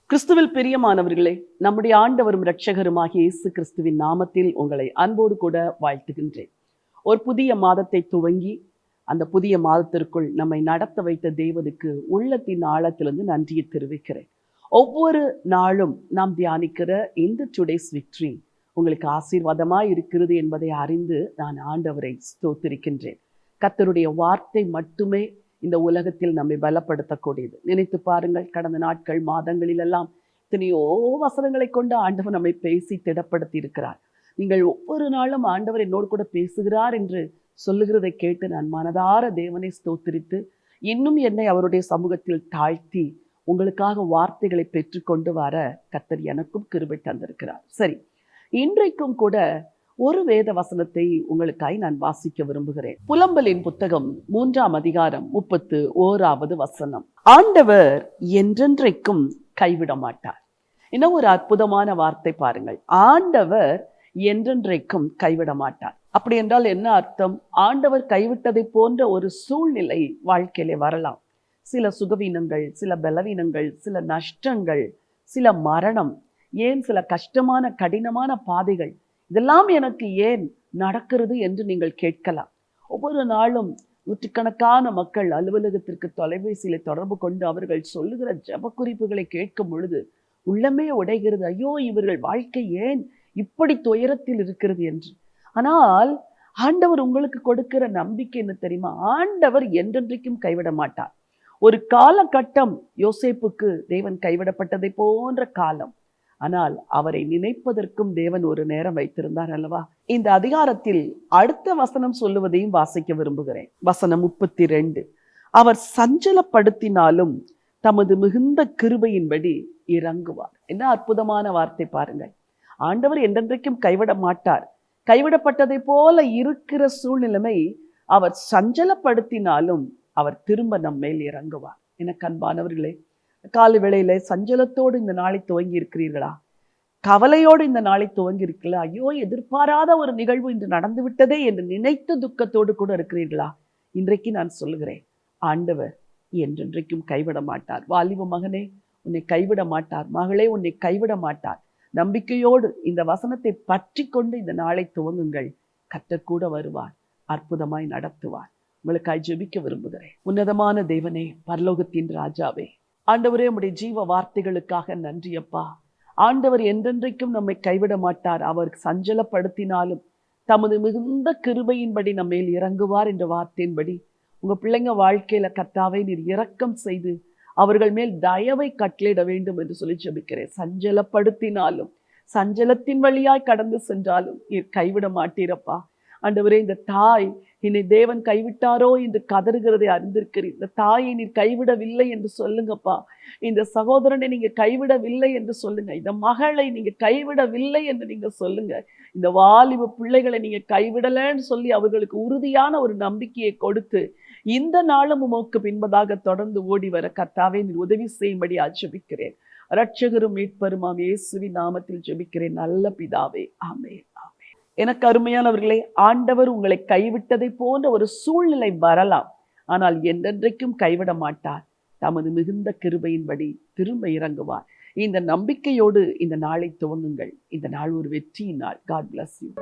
கிறிஸ்துவில் பிரியமானவர்களே, நம்முடைய ஆண்டவரும் இரட்சகருமாகிய இயேசு கிறிஸ்துவின் நாமத்தில் உங்களை அன்போடு கூட வாழ்த்துகின்றேன். ஒரு புதிய மாதத்தை துவங்கி அந்த புதிய மாதத்திற்குள் நம்மை நடத்த வைத்த தேவனுக்கு உள்ளத்தின் ஆழத்திலிருந்து நன்றியை தெரிவிக்கிறேன். ஒவ்வொரு நாளும் நாம் தியானிக்கிற இந்த டுடேஸ் விக்டரி உங்களுக்கு ஆசீர்வாதமாய் இருக்கிறது என்பதை அறிந்து நான் ஆண்டவரை ஸ்தோத்திரிக்கின்றேன். கர்த்தருடைய வார்த்தை மட்டுமே இந்த உலகத்தில் நம்மை பலப்படுத்தக்கூடியது. நினைத்து பாருங்கள், கடந்த நாட்கள் மாதங்களிலெல்லாம் எத்தனையோ வசனங்களை கொண்டு ஆண்டவர் நம்மை பேசி திடப்படுத்தி இருக்கிறார். நீங்கள் ஒவ்வொரு நாளும் ஆண்டவர் என்னோடு கூட பேசுகிறார் என்று சொல்லுகிறதை கேட்டு நான் மனதார தேவனை ஸ்தோத்திரித்து இன்னும் என்னை அவருடைய சமூகத்தில் தாழ்த்தி உங்களுக்காக வார்த்தைகளை பெற்றுக்கொண்டு வர கர்த்தர் எனக்கும் கிருபை தந்திருக்கிறார். சரி, இன்றைக்கும் கூட ஒரு வேத வசனத்தை உங்களுக்காய் நான் வாசிக்க விரும்புகிறேன். புலம்பலின் புத்தகம் 3ஆம் அதிகாரம் 31வது வசனம். ஆண்டவர் என்றென்றைக்கும் கைவிட மாட்டார். இன்னும் ஒரு அற்புதமான வார்த்தை பாருங்கள். ஆண்டவர் என்றென்றைக்கும் கைவிட மாட்டார். அப்படி என்றால் என்ன அர்த்தம்? ஆண்டவர் கைவிட்டதை போன்ற ஒரு சூழ்நிலை வாழ்க்கையிலே வரலாம். சில சுகவீனங்கள், சில பலவீனங்கள், சில நஷ்டங்கள், சில மரணம், ஏன் சில கஷ்டமான கடினமான பாதைகள், இதெல்லாம் எனக்கு ஏன் நடக்கிறது என்று நீங்கள் கேட்கலாம். ஒவ்வொரு நாளும் நூற்றுக்கணக்கான மக்கள் அலுவலகத்திற்கு தொலைபேசியில தொடர்பு கொண்டு அவர்கள் சொல்லுகிற ஜெப குறிப்புகளை கேட்கும் பொழுது உள்ளமே உடைகிறது. ஐயோ, இவர்கள் வாழ்க்கை ஏன் இப்படி துயரத்தில் இருக்கிறது என்று. ஆனால் ஆண்டவர் உங்களுக்கு கொடுக்கிற நம்பிக்கை என்ன தெரியுமா? ஆண்டவர் என்றென்றைக்கும் கைவிட மாட்டார். ஒரு காலகட்டம் யோசேப்புக்கு தேவன் கைவிடப்பட்டதை போன்ற காலம். ஆனால் அவரை நினைப்பதற்கும் தேவன் ஒரு நேரம் வைத்திருந்தார் அல்லவா? இந்த அதிகாரத்தில் அடுத்த வசனம் சொல்லுவதையும் வாசிக்க விரும்புகிறேன். வசனம் 32. அவர் சஞ்சலப்படுத்தினாலும் தமது மிகுந்த கிருபையின்படி இறங்குவார். என்ன அற்புதமான வார்த்தை பாருங்கள். ஆண்டவர் என்றென்றைக்கும் கைவிட மாட்டார். கைவிடப்பட்டதை போல இருக்கிற சூழ்நிலைமை அவர் சஞ்சலப்படுத்தினாலும் அவர் திரும்ப நம் மேல் இறங்குவார். எனக்கு அன்பானவர்களே, காலை வேளையில சஞ்சலத்தோடு இந்த நாளை துவங்கி இருக்கிறீர்களா? கவலையோடு இந்த நாளை துவங்கி இருக்கிறீர்களா? ஐயோ, எதிர்பாராத ஒரு நிகழ்வு இன்று நடந்து விட்டதே என்று நினைத்த துக்கத்தோடு கூட இருக்கிறீர்களா? இன்றைக்கு நான் சொல்லுகிறேன், ஆண்டவர் என்றென்றைக்கும் கைவிட மாட்டார். வாலிப மகனே, உன்னை கைவிட மாட்டார். மகளே, உன்னை கைவிட மாட்டார். நம்பிக்கையோடு இந்த வசனத்தை பற்றி கொண்டு இந்த நாளை துவங்குங்கள். கர்த்தர் கூட வருவார், அற்புதமாய் நடத்துவார். உங்களுக்காய் ஜெபிக்க விரும்புகிறேன். உன்னதமான தேவனே, பரலோகத்தின் ராஜாவே, ஆண்டவரே, உம்முடைய ஜீவ வார்த்தைகளுக்காக நன்றி அப்பா. ஆண்டவர் என்றென்றைக்கும் நம்மை கைவிட மாட்டார். அவர் சஞ்சலப்படுத்தினாலும் தமது மிகுந்த கிருபையின்படி நம்ம மேல் இறங்குவார் என்ற வார்த்தையின்படி உங்க பிள்ளைங்க வாழ்க்கையில கர்த்தாவே நீர் இரக்கம் செய்து அவர்கள் மேல் தயவை கட்டளையிட வேண்டும் என்று சொல்லி ஜெபிக்கிறேன். சஞ்சலப்படுத்தினாலும் சஞ்சலத்தின் வழியாய் கடந்து சென்றாலும் நீர் கைவிட மாட்டீரப்பா. ஆண்டவரே, இந்த தாய் என்னை தேவன் கைவிட்டாரோ என்று கதறுகிறதை அறிந்திருக்கிறீர். இந்த தாயை நீர் கைவிடவில்லை என்று சொல்லுங்கப்பா. இந்த சகோதரனை நீங்க கைவிடவில்லை என்று சொல்லுங்க. இந்த மகளை நீங்க கைவிடவில்லை என்று நீங்க சொல்லுங்க. இந்த வாலிப பிள்ளைகளை நீங்க கைவிடலன்னு சொல்லி அவர்களுக்கு உறுதியான ஒரு நம்பிக்கையை கொடுத்து இந்த நாளும் உமக்கு பின்பதாக தொடர்ந்து ஓடி வர கர்த்தாவே நீர் உதவி செய்யும்படி ஜெபிக்கிறேன். இரட்சகரும் மீட்பருமாம் இயேசுவின் நாமத்தில் ஜெபிக்கிறேன் நல்ல பிதாவே, ஆமென். எனக்கு அருமையானவர்களே, ஆண்டவர் உங்களை கைவிட்டதை போன்ற ஒரு சூழ்நிலை வரலாம். ஆனால் என்றென்றைக்கும் கைவிட மாட்டார். தமது மிகுந்த கிருபையின்படி திரும்ப இறங்குவார். இந்த நம்பிக்கையோடு இந்த நாளை துவங்குங்கள். இந்த நாள் ஒரு வெற்றியின் நாள். God bless you.